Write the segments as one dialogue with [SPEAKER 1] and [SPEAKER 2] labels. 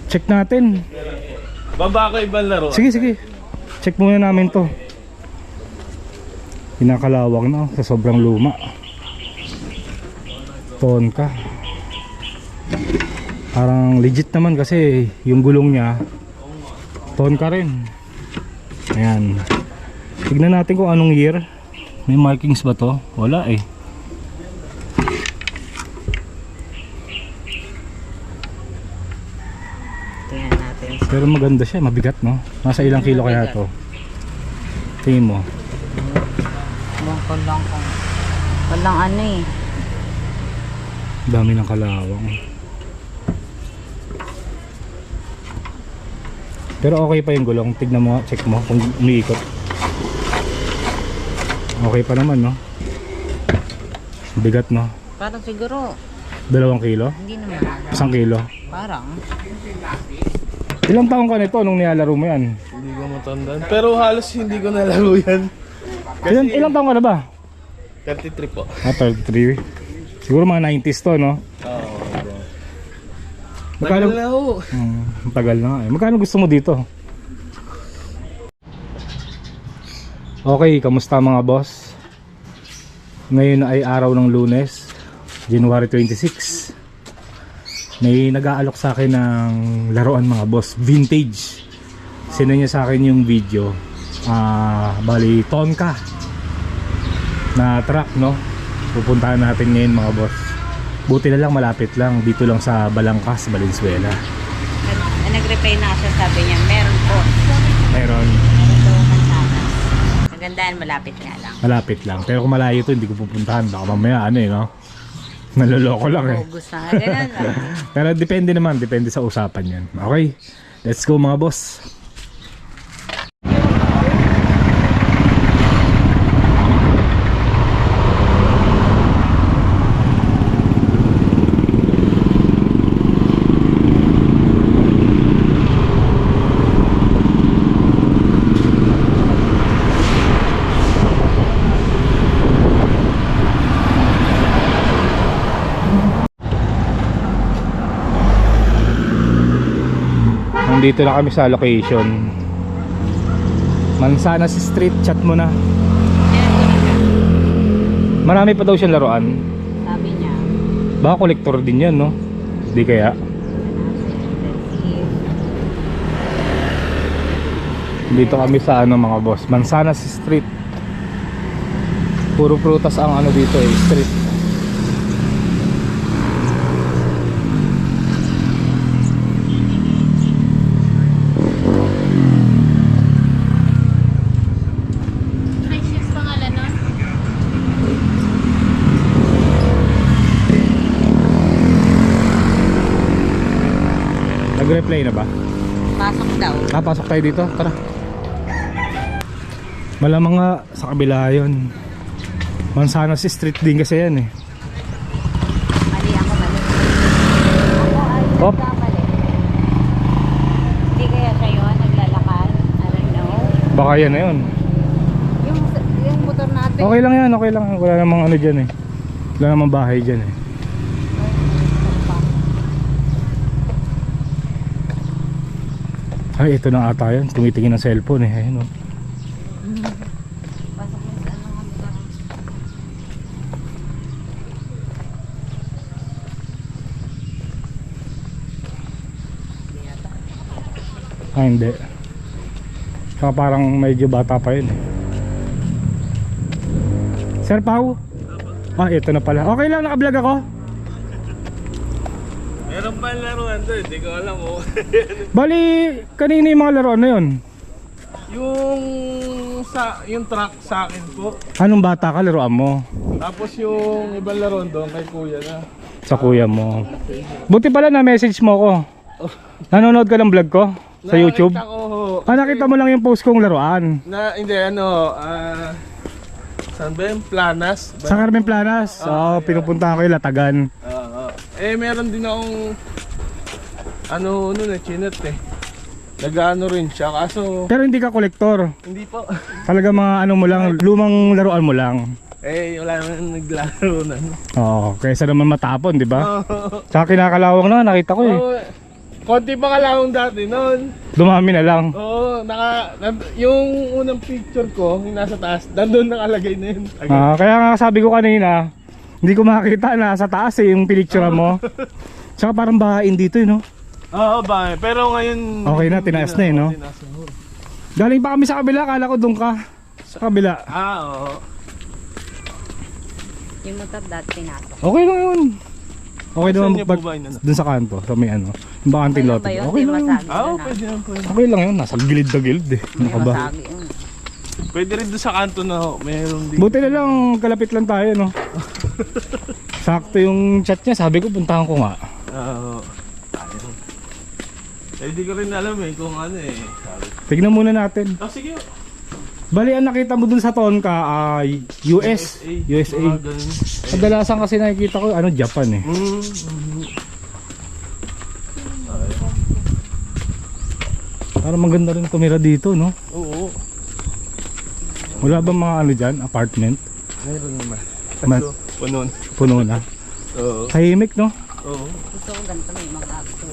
[SPEAKER 1] Check natin.
[SPEAKER 2] Baba ko ibang laro.
[SPEAKER 1] Sige, sige. Check muna namin to. Pinakalawak na sa sobrang luma. Tonka. Parang legit naman kasi yung gulong niya Tonka rin. Ayan. Tignan natin kung anong year. May markings ba to? Wala eh.
[SPEAKER 3] Tingnan natin.
[SPEAKER 1] Pero maganda siya, mabigat no? Nasa ilang kilo kaya to? Tingin mo.
[SPEAKER 3] Bangkol lang kung walang ano eh.
[SPEAKER 1] Dami ng kalawang. Pero okay pa yung gulong. Tignan mo, check mo kung umiikot. Okay pa naman no? Bigat no?
[SPEAKER 3] Parang siguro
[SPEAKER 1] 2 kilo?
[SPEAKER 3] hindi naman.
[SPEAKER 1] 1 kilo?
[SPEAKER 3] Parang
[SPEAKER 1] Ilang taong ka nito nung nilalaro mo yan?
[SPEAKER 2] Hindi ko matandaan. Pero halos hindi ko nalaro yan.
[SPEAKER 1] Ilang taong ka na ba?
[SPEAKER 2] 33 po.
[SPEAKER 1] 33. Siguro mga 90s to no?
[SPEAKER 2] Oo.
[SPEAKER 1] Magkano?
[SPEAKER 2] Tagal na ho.
[SPEAKER 1] Tagal na nga eh. Magkano gusto mo dito? Okay, kamusta mga boss? Ngayon ay araw ng Lunes, January 26. May nag-aalok sa akin ng laruan mga boss, vintage. Sinend niya sa akin yung video. Bali Tonka na truck no. Pupuntahan natin ngayon mga boss. Buti na lang malapit lang, dito lang sa Balangkas, Valenzuela.
[SPEAKER 3] nag-reply na siya, sabi niya meron po.
[SPEAKER 1] Meron.
[SPEAKER 3] Meron daw Mansanas. Magandaan, malapit nga lang.
[SPEAKER 1] Malapit lang. Pero kung malayo to, hindi ko pupuntahan. Baka mamaya ano eh no. Naloloko lang eh.
[SPEAKER 3] August na nga, ganun lang.
[SPEAKER 1] Pero depende naman, depende sa usapan yan. Okay, let's go mga boss. Nandito na kami sa location, Mansanas Street. Chat mo na. Marami pa daw siyang laruan.
[SPEAKER 3] Sabi niya.
[SPEAKER 1] Baka kolektor din yan no? Di kaya? Dito kami sa ano mga boss, Mansanas Street. Puro prutas ang ano dito eh, street. Nag-replay na ba?
[SPEAKER 3] Pasok daw.
[SPEAKER 1] Pasok tayo dito, tara. Malamang nga sa kabila yun. Mansanas Street din kasi yan eh.
[SPEAKER 3] Mali ako, mali. Ako ay
[SPEAKER 1] Hop.
[SPEAKER 3] nagkamali. Hindi kaya siya yun, naglalakad. I don't know.
[SPEAKER 1] Baka yan na yun.
[SPEAKER 3] Yung motor natin.
[SPEAKER 1] Okay lang yan, okay lang. Wala namang ano dyan eh. Wala namang bahay dyan eh. Ay, ito na ata yun. Tumitingin ng cellphone eh. Ayun oh.
[SPEAKER 3] Pasok mo sa ano nga motor.
[SPEAKER 1] Hindi. Saka parang medyo bata pa yun eh. Sir Pao? Ito na pala. Okay lang, naka-vlog ako.
[SPEAKER 2] Meron pa yung laruan doon, hindi ko alam mo.
[SPEAKER 1] Bali, kanina yung mga laruan na yun?
[SPEAKER 2] Yung truck sa akin po.
[SPEAKER 1] Anong bata ka, laruan mo?
[SPEAKER 2] Tapos yung ibang laruan doon kay kuya na.
[SPEAKER 1] Sa kuya mo. Buti pala na message mo ko. Nanonood ka ng vlog ko? Sa YouTube? Nakita mo lang yung post kong laruan.
[SPEAKER 2] Hindi saan ba yung Planas?
[SPEAKER 1] Sa Carmen Planas. Pinupunta ko yung Latagan.
[SPEAKER 2] Meron din akong chinat eh. Nag-ano rin siya kaso
[SPEAKER 1] Pero hindi ka kolektor.
[SPEAKER 2] hindi po.
[SPEAKER 1] Talaga mga ano mo lang, lumang laruan mo lang.
[SPEAKER 2] Wala naman naglaro na.
[SPEAKER 1] Oo, kaysa naman matapon, di ba? Sa kinakalawang na, nakita ko eh.
[SPEAKER 2] konti pa ka lang dati noon.
[SPEAKER 1] Dumami na lang.
[SPEAKER 2] Oo, yung unang picture ko, yung nasa taas, nandun nakalagay na yun.
[SPEAKER 1] Kaya nga sabi ko kanina, hindi ko makakita na sa taas eh, yung pinicture mo. Tsaka parang bahain dito no?
[SPEAKER 2] Oo, ba? Pero ngayon...
[SPEAKER 1] Okay na, tinaas na eh, no?
[SPEAKER 2] Tinaas na.
[SPEAKER 1] Galing pa kami sa kabila, akala ko doon ka. Sa kabila.
[SPEAKER 2] Oo.
[SPEAKER 3] Yung motor dati pinasok.
[SPEAKER 1] Okay lang yun. Okay
[SPEAKER 2] Saan
[SPEAKER 1] naman
[SPEAKER 2] niyo po ba inano?
[SPEAKER 1] dun sa kanto, sa may ano. Yung bakanting
[SPEAKER 3] Ano
[SPEAKER 1] lote.
[SPEAKER 3] ba yun?
[SPEAKER 1] Okay
[SPEAKER 3] Di
[SPEAKER 1] lang yun.
[SPEAKER 3] masagi doon,
[SPEAKER 2] Pwede yan, pwede.
[SPEAKER 1] Okay lang yun, nasa gilid na gilid eh. Ano
[SPEAKER 3] May
[SPEAKER 1] ka ba?
[SPEAKER 3] masagi yun.
[SPEAKER 2] Pwede rin doon sa kanto na mayroon din.
[SPEAKER 1] Buti na lang, kalapit lang tayo no. Sakto yung chat niya, sabi ko puntahan ko nga.
[SPEAKER 2] Oo. Ayun. Eh, di ko rin alam eh kung ano eh. Sabi.
[SPEAKER 1] Tignan muna natin.
[SPEAKER 2] Oh, sige.
[SPEAKER 1] Bali, ang nakita mo dun sa Tonka ay USA.
[SPEAKER 2] Mga ganun.
[SPEAKER 1] Kadalasan kasi nakikita ko, ano, Japan eh. Parang maganda rin tumira dito, no?
[SPEAKER 2] Oo.
[SPEAKER 1] Wala bang mga ano dyan, apartment?
[SPEAKER 2] Meron naman.
[SPEAKER 1] Man-
[SPEAKER 2] Kaso, punon.
[SPEAKER 1] Puno na.
[SPEAKER 2] Oo.
[SPEAKER 1] Tahimik, no?
[SPEAKER 2] Oo.
[SPEAKER 3] Gusto ko ganito may mga ako.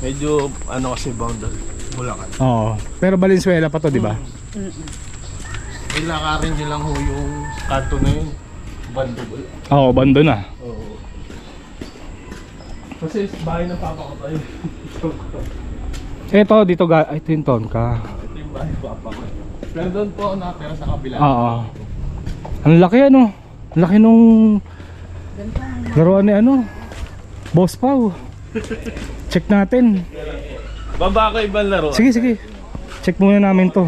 [SPEAKER 2] Medyo ano kasi boundary. Bulacan.
[SPEAKER 1] Oo. Pero Valenzuela pa to, di ba?
[SPEAKER 2] Eh, lakarin nyo lang ho yung kanto na yun. Bandubol.
[SPEAKER 1] Oo, bando na.
[SPEAKER 2] Oo. Kasi bahay ng papa ko tayo.
[SPEAKER 1] Eto, dito ito yung Tonka.
[SPEAKER 2] Ito yung bahay ng papa ko. Pero doon po ako nakatira sa kabila.
[SPEAKER 1] Oo. Ang laki ano. Ang laki nung laruan ni ano. Boss Pau. Check natin.
[SPEAKER 2] Baba ko ibang laro.
[SPEAKER 1] Sige, sige. Check muna namin to.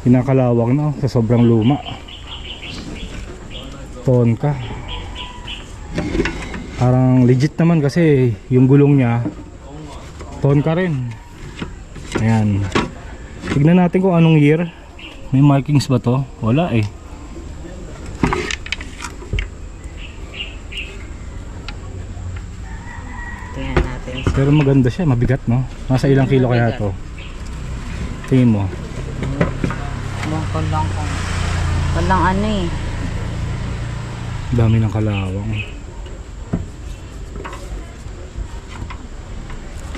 [SPEAKER 1] Kinakalawang na sa sobrang luma. Tonka. Parang legit naman kasi yung gulong niya Tonka rin. Ayan. Tignan natin kung anong year. May markings ba to? Wala eh.
[SPEAKER 3] Tingnan natin.
[SPEAKER 1] Pero maganda siya, mabigat no? Nasa ilang kilo kaya to? Tingin mo.
[SPEAKER 3] Bangkol lang kung. Walang ano eh.
[SPEAKER 1] Dami ng kalawang.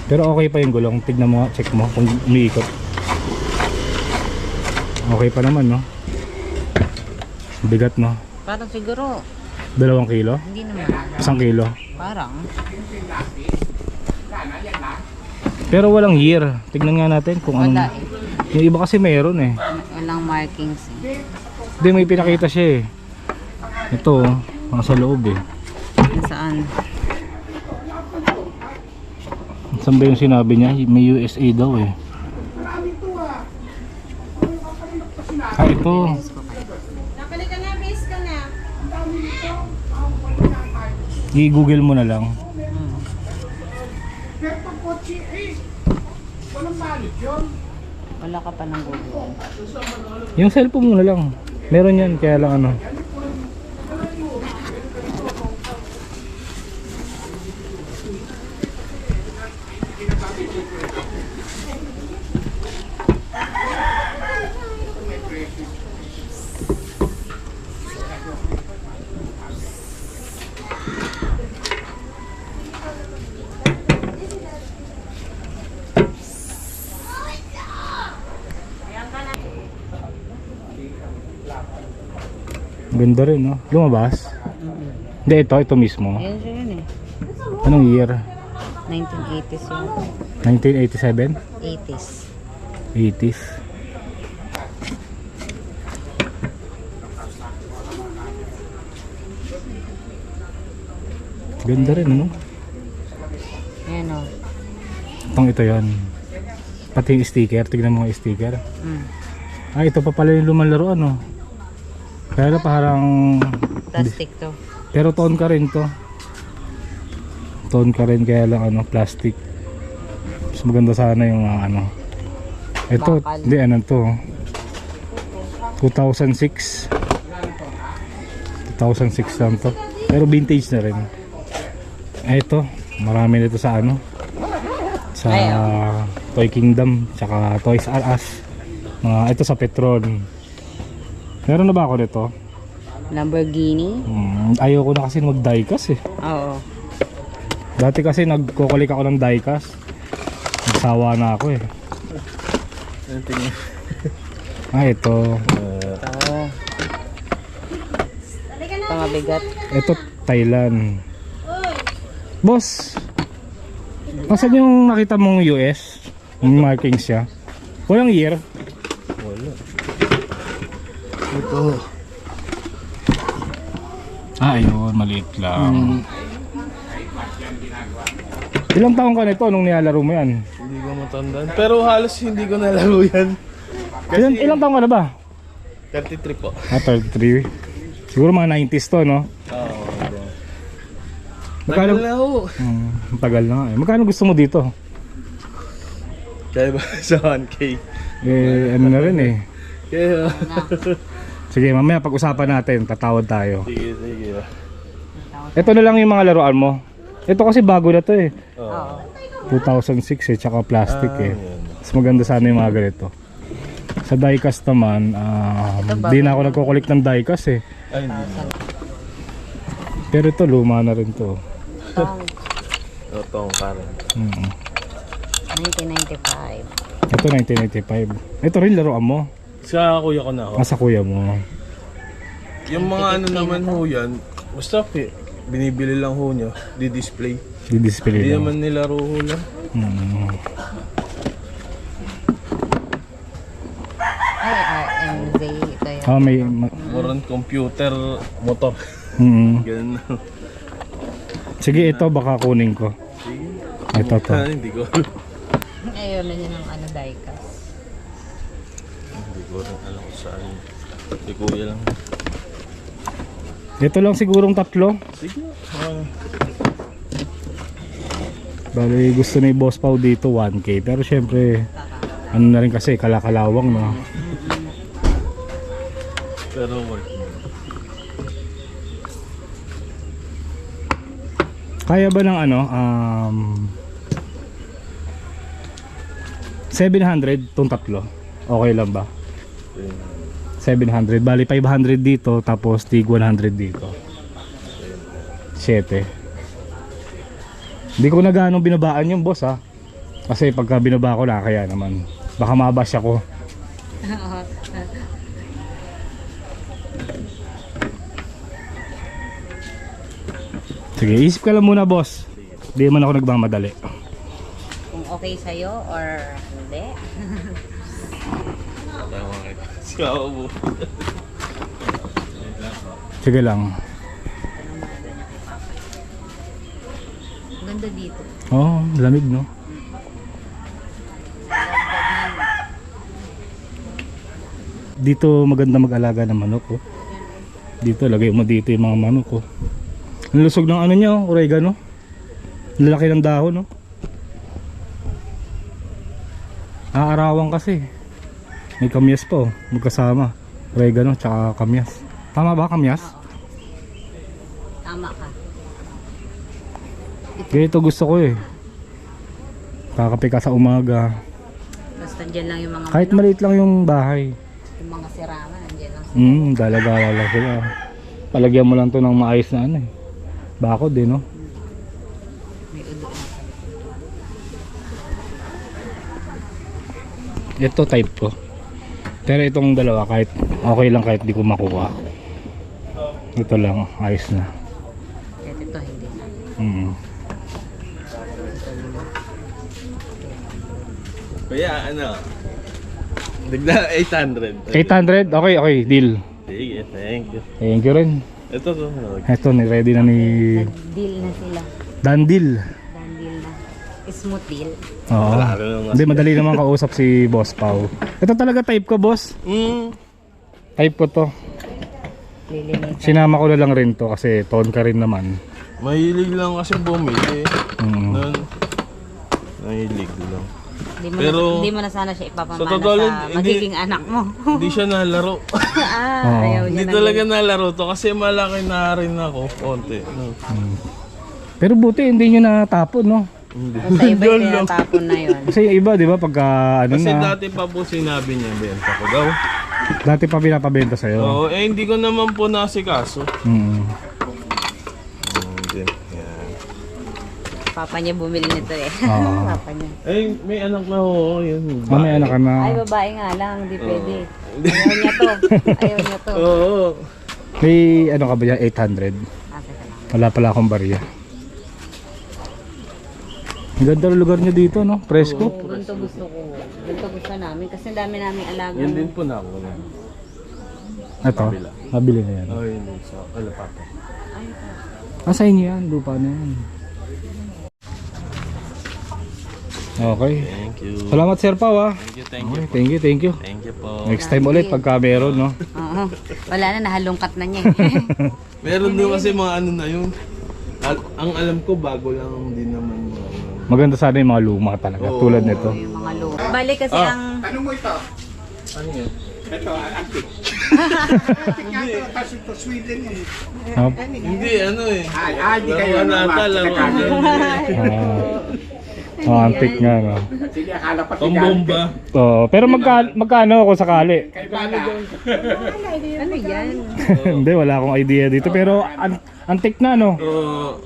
[SPEAKER 1] Pero okay pa yung gulong. Tignan mo, check mo kung umiikot. Okay pa naman no? Bigat no?
[SPEAKER 3] Parang siguro.
[SPEAKER 1] 2 kilo?
[SPEAKER 3] Hindi naman.
[SPEAKER 1] 1 kilo?
[SPEAKER 3] Parang.
[SPEAKER 1] Pero walang year. Tignan nga natin kung
[SPEAKER 3] Wala
[SPEAKER 1] anong... Yung iba kasi mayroon eh.
[SPEAKER 3] Walang markings eh.
[SPEAKER 1] Hindi, may pinakita siya eh. Ito, nasa loob eh.
[SPEAKER 3] Saan?
[SPEAKER 1] Saan ba yung sinabi niya? May USA daw eh. Ah, ito. I-google mo na lang.
[SPEAKER 3] Wala ka pa ng Google.
[SPEAKER 1] Yung cellphone mo na lang. Meron yan, kaya lang ano. Ganda rin no? Lumabas? Hindi, ito mismo.
[SPEAKER 3] Yan siya yun eh.
[SPEAKER 1] Anong year?
[SPEAKER 3] 1980s yun.
[SPEAKER 1] 1987?
[SPEAKER 3] 80s.
[SPEAKER 1] 80s. Ganda rin ano?
[SPEAKER 3] Ayan o.
[SPEAKER 1] Ito yan. Pati yung sticker, tignan mo yung sticker.
[SPEAKER 3] Mm.
[SPEAKER 1] Ah, ito pa pala yung lumang laruan no? Pero parang...
[SPEAKER 3] Plastic to.
[SPEAKER 1] Pero Tonka rin to. Tonka rin kaya lang ano, plastic. Mas maganda sana yung ano. Ito,
[SPEAKER 3] Bakal.
[SPEAKER 1] hindi ano to. 2006. 2006 lang to. Pero vintage na rin. Ito, marami nito sa ano. Sa Toy Kingdom, tsaka Toys R Us. Ito sa Petron. Meron na ba ako nito?
[SPEAKER 3] Lamborghini.
[SPEAKER 1] Ayoko na kasi mag-diecast eh.
[SPEAKER 3] Oo.
[SPEAKER 1] Dati kasi nagkukulik ako ng diecast. Nagsawa na ako eh.
[SPEAKER 2] Ano tingin?
[SPEAKER 1] Ito.
[SPEAKER 3] Pangabigat.
[SPEAKER 1] Ito Thailand. Boss, asan yung nakita mong US? Yung marking siya. Walang year.
[SPEAKER 2] Wala. Ito.
[SPEAKER 1] Ayun, maliit lang. Ilang taong ka nito nung nilalaro mo yan?
[SPEAKER 2] Hindi ko matandaan. Pero halos hindi ko nalaro yan.
[SPEAKER 1] Ilang taong ka na ba?
[SPEAKER 2] 33 po.
[SPEAKER 1] 33. Siguro mga 90s to, no?
[SPEAKER 2] Oo.
[SPEAKER 1] Magkano?
[SPEAKER 2] Tagal na ho.
[SPEAKER 1] Tagal na nga eh. Magkano gusto mo dito?
[SPEAKER 2] Kaya ba sa 1K?
[SPEAKER 1] Ano na rin eh.
[SPEAKER 2] Kaya.
[SPEAKER 1] Sige, mamaya pag-usapan natin, tatawad tayo.
[SPEAKER 2] Sige, sige.
[SPEAKER 1] Ito na lang yung mga laruan mo. Ito kasi bago na to eh.
[SPEAKER 3] Oo.
[SPEAKER 1] 2006 eh, tsaka plastic eh.
[SPEAKER 2] Yan.
[SPEAKER 1] Mas maganda sana yung mga ganito. Sa diecast naman, di na ako nagkukulik ng diecast eh.
[SPEAKER 2] Ay, hindi.
[SPEAKER 1] Pero ito, luma na rin to.
[SPEAKER 2] Totong parang.
[SPEAKER 3] 1995.
[SPEAKER 1] Ito 1995. Ito rin laruan mo.
[SPEAKER 2] Sa kuya ko na ako.
[SPEAKER 1] Sa kuya mo.
[SPEAKER 2] Yung mga ano naman ho yan, basta binibili lang ho nyo, di-display.
[SPEAKER 1] Di-display
[SPEAKER 2] Hindi
[SPEAKER 1] lang.
[SPEAKER 2] naman nilaro ho lang.
[SPEAKER 3] Ay, RMZ. Ito yun.
[SPEAKER 1] May...
[SPEAKER 2] Moron computer, motor. Ganun.
[SPEAKER 1] Sige, ito baka kunin ko. Ito to.
[SPEAKER 2] Hindi ko.
[SPEAKER 3] Ayun na yun ang diecast.
[SPEAKER 2] Hindi ko rin alam kung saan. Si kuya lang.
[SPEAKER 1] Ito lang sigurong tatlo.
[SPEAKER 2] Sige.
[SPEAKER 1] Bali gusto ni Boss Pau dito 1K. Pero syempre, ano na rin kasi, kalakalawang no.
[SPEAKER 2] Pero work mo.
[SPEAKER 1] Kaya ba ng ano, 700 tong tatlo? Okay lang ba? 700, bali 500 dito, tapos tig 100 dito. 7. Hindi ko na gaano binabaan yung boss ha. Kasi pagka binaba ko na, kaya naman. Baka mabash ako. Sige, isip ka lang muna boss. Hindi man ako nagmamadali.
[SPEAKER 3] Kung okay sa'yo or hindi.
[SPEAKER 2] Tama kayo. Siya ako.
[SPEAKER 1] Sige lang.
[SPEAKER 3] Ganda dito.
[SPEAKER 1] Oh, lamig no. Dito maganda mag-alaga ng manok oh. Dito lagay mo dito yung mga manok oh. Ang lusog ng ano niya oh, oregano. Lalaki ng dahon oh. Aarawan kasi. May kamyas pa oh, magkasama. Oregano tsaka kamyas. Tama ba kamyas?
[SPEAKER 3] Tama ka.
[SPEAKER 1] Ganito gusto ko eh. Kakape ka sa umaga.
[SPEAKER 3] Basta dyan lang yung mga
[SPEAKER 1] Kahit
[SPEAKER 3] manok,
[SPEAKER 1] maliit lang yung bahay.
[SPEAKER 3] yung mga sirama, nandyan lang.
[SPEAKER 1] Dala-dala lang sila. Palagyan mo lang to ng maayos na ano eh. Bakod eh no.
[SPEAKER 3] May udo na.
[SPEAKER 1] Ito type ko. Pero itong dalawa kahit okay lang kahit di ko makuha. Ito lang ayos na.
[SPEAKER 3] Kahit ito hindi na.
[SPEAKER 2] Kaya ano? Digda 800.
[SPEAKER 1] 800? Okay, deal.
[SPEAKER 2] Sige, thank you.
[SPEAKER 1] Thank you rin.
[SPEAKER 2] Ito to.
[SPEAKER 1] Ito, ready na ni
[SPEAKER 3] Nag-deal na sila.
[SPEAKER 1] Dandil.
[SPEAKER 3] Dan deal na. Smooth deal.
[SPEAKER 1] Oo.
[SPEAKER 2] Wala ka naman.
[SPEAKER 1] Hindi, madali naman kausap si Boss Pau. Ito talaga type ko, boss. Type ko to.
[SPEAKER 3] Lilinitan.
[SPEAKER 1] Sinama ko na lang rin to kasi tone ka rin naman.
[SPEAKER 2] Mahilig lang kasi bumili.
[SPEAKER 1] Mm.
[SPEAKER 2] Mahilig lang.
[SPEAKER 3] Hindi mo na sana siya ipapamana
[SPEAKER 2] Sa totoo lang,
[SPEAKER 3] sa magiging anak mo.
[SPEAKER 2] Hindi siya nalaro.
[SPEAKER 3] Ayaw niya
[SPEAKER 2] Hindi
[SPEAKER 3] na
[SPEAKER 2] talaga nalaro to kasi malaki na rin ako. Konti. No?
[SPEAKER 1] Pero buti hindi nyo natapon, no?
[SPEAKER 2] Hindi.
[SPEAKER 3] Sa iba yung tinatapon na yun.
[SPEAKER 1] Kasi yung iba, di ba, pagka ano
[SPEAKER 2] Kasi
[SPEAKER 1] na,
[SPEAKER 2] dati pa po sinabi niya, benta ko daw.
[SPEAKER 1] dati pa pinapabenta sa'yo.
[SPEAKER 2] Oo, hindi ko naman po nasikaso.
[SPEAKER 1] Mm.
[SPEAKER 2] Hindi. Yan.
[SPEAKER 3] Papa niya bumili nito eh.
[SPEAKER 1] Oo.
[SPEAKER 3] Papa niya.
[SPEAKER 2] Eh, may anak na ho. Yun.
[SPEAKER 1] May anak ka na.
[SPEAKER 3] Ay, babae nga lang. Hindi pwede. Ayaw niya to. Ayaw niya to.
[SPEAKER 2] Oo.
[SPEAKER 1] May ano ka ba yan? 800.
[SPEAKER 3] Ah, teka lang.
[SPEAKER 1] Wala pala akong barya. Ang ganda ng lugar niyo dito, no? Presko.
[SPEAKER 3] Ganito gusto ko. Ganito gusto namin. Kasi ang dami namin alaga.
[SPEAKER 2] Yan din po na ako.
[SPEAKER 1] Ito. Nabili na yan.
[SPEAKER 2] Oh, yun din sa Alapata.
[SPEAKER 1] Ah, sa inyo yan. Lupa na yan. Okay.
[SPEAKER 2] Thank you.
[SPEAKER 1] Salamat, Sir Pao, ah.
[SPEAKER 2] Thank you,
[SPEAKER 1] Okay, thank you, thank you.
[SPEAKER 2] Thank you po.
[SPEAKER 1] Next time ulit pagka meron, no?
[SPEAKER 3] Oo. Wala na, nahalungkat na niya eh.
[SPEAKER 2] Meron din kasi mga ano na yun. Ang alam ko, bago lang din naman.
[SPEAKER 1] Maganda sana yung mga luma talaga,
[SPEAKER 2] Oo.
[SPEAKER 1] tulad nito.
[SPEAKER 3] Yung mga lupa. Bali kasi ang...
[SPEAKER 2] Ano yun?
[SPEAKER 1] Ah,
[SPEAKER 2] Hindi, ano eh. Hindi kayo natal.
[SPEAKER 1] antique nga, no?
[SPEAKER 2] Pambomba.
[SPEAKER 1] Oh, pero magkano kung sakali?
[SPEAKER 3] Ano yan?
[SPEAKER 1] Hindi, wala akong idea dito. Pero antique na, no?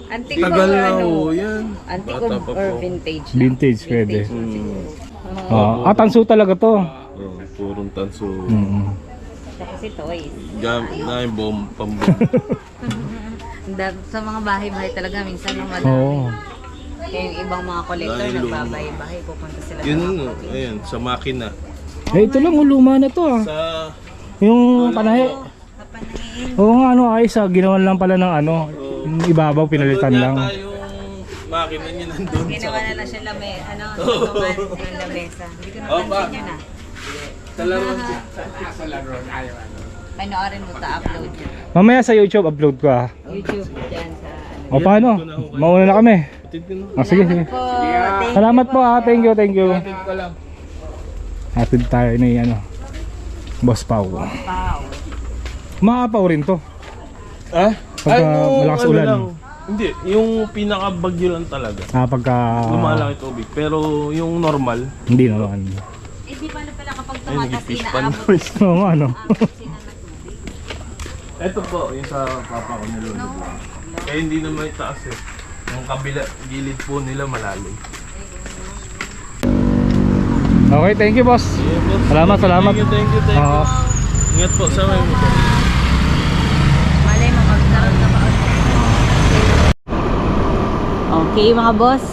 [SPEAKER 3] Antique
[SPEAKER 2] Tagal
[SPEAKER 3] or
[SPEAKER 2] na
[SPEAKER 3] ano?
[SPEAKER 2] ho yan.
[SPEAKER 3] Antique
[SPEAKER 2] Bata pa
[SPEAKER 3] or
[SPEAKER 2] po.
[SPEAKER 3] vintage lang?
[SPEAKER 1] Vintage, pwede.
[SPEAKER 2] Mm.
[SPEAKER 1] Tanso talaga to.
[SPEAKER 2] Purong tanso.
[SPEAKER 1] Mm.
[SPEAKER 3] Kasi toys.
[SPEAKER 2] Na yung pambomba.
[SPEAKER 3] Sa mga bahay-bahay talaga, minsan yung malaki.
[SPEAKER 1] Oo.
[SPEAKER 3] Kaya yung ibang mga kolektor,
[SPEAKER 2] Dahil
[SPEAKER 3] nagbabahay-bahay, pupunta sila
[SPEAKER 2] Yun,
[SPEAKER 3] sa mga
[SPEAKER 2] no.
[SPEAKER 3] probinsya.
[SPEAKER 2] Ayan, sa makina.
[SPEAKER 1] Eh, ito lang, luma na to, ah.
[SPEAKER 2] Sa...
[SPEAKER 1] Yung panahe.
[SPEAKER 3] Sa panahon.
[SPEAKER 1] Oo nga, ano, ayos, ah. Ginawan lang pala ng ano. Yung ibabaw, pinalitan lang.
[SPEAKER 2] Yata yung makina niya nandun
[SPEAKER 3] Ginawa na lang siya tumahan ng lamesa. Hindi ko napansin yun ah.
[SPEAKER 2] Sa laruan
[SPEAKER 3] Panoorin mo ta-upload niya.
[SPEAKER 1] Mamaya sa YouTube, upload ko, ah.
[SPEAKER 3] YouTube dyan sa ano.
[SPEAKER 1] O, paano? Mauna na kami.
[SPEAKER 2] Patid ko na.
[SPEAKER 1] Ah, sige, sige.
[SPEAKER 3] Po, thank you
[SPEAKER 1] Salamat po,
[SPEAKER 3] po.
[SPEAKER 1] ah. Thank you, thank you.
[SPEAKER 2] Patid ko lang.
[SPEAKER 1] Atid tayo ni, ano, Boss Pao.
[SPEAKER 3] Wow.
[SPEAKER 1] Maapaw rin to.
[SPEAKER 2] Ah?
[SPEAKER 1] Pagka malakas ulan.
[SPEAKER 2] Lang. Hindi, yung pinaka-bagyo lang talaga.
[SPEAKER 1] Pagka...
[SPEAKER 2] Lumalaki tubig. Pero yung normal,
[SPEAKER 1] Hindi naman.
[SPEAKER 3] Eh di ba na pala kapag
[SPEAKER 2] ay
[SPEAKER 3] tumatas,
[SPEAKER 2] nag-fish pan.
[SPEAKER 3] inaabot
[SPEAKER 1] Oo nga, ano.
[SPEAKER 3] sila ng tubig.
[SPEAKER 2] Ito po, yung sa papa ko nilolo. Kaya hindi naman itaas eh. Yung kabila, gilid po nila malalim.
[SPEAKER 1] Okay, thank you, boss. Salamat, salamat.
[SPEAKER 2] Thank you.
[SPEAKER 1] Oo.
[SPEAKER 2] Ingat po sa mga mo.
[SPEAKER 3] Malay mo, magkaroon ka pa. Okay mga boss,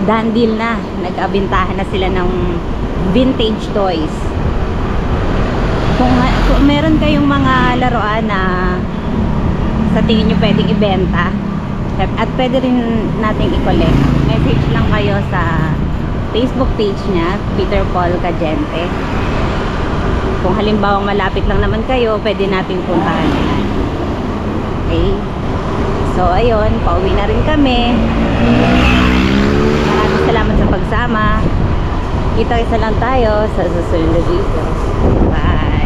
[SPEAKER 3] done deal na. Nag-abintahan na sila ng vintage toys. Kung meron kayong mga laruan na sa tingin nyo pwedeng ibenta at pwede rin nating i-collect, message lang kayo sa Facebook page niya, Peter Paul Cagente. Kung halimbawa malapit lang naman kayo, pwede nating puntahan nila. Okay? So ayun, pauwi na rin kami. Maraming salamat sa pagsama. Kita-kita lang tayo sa susunod na video. Bye!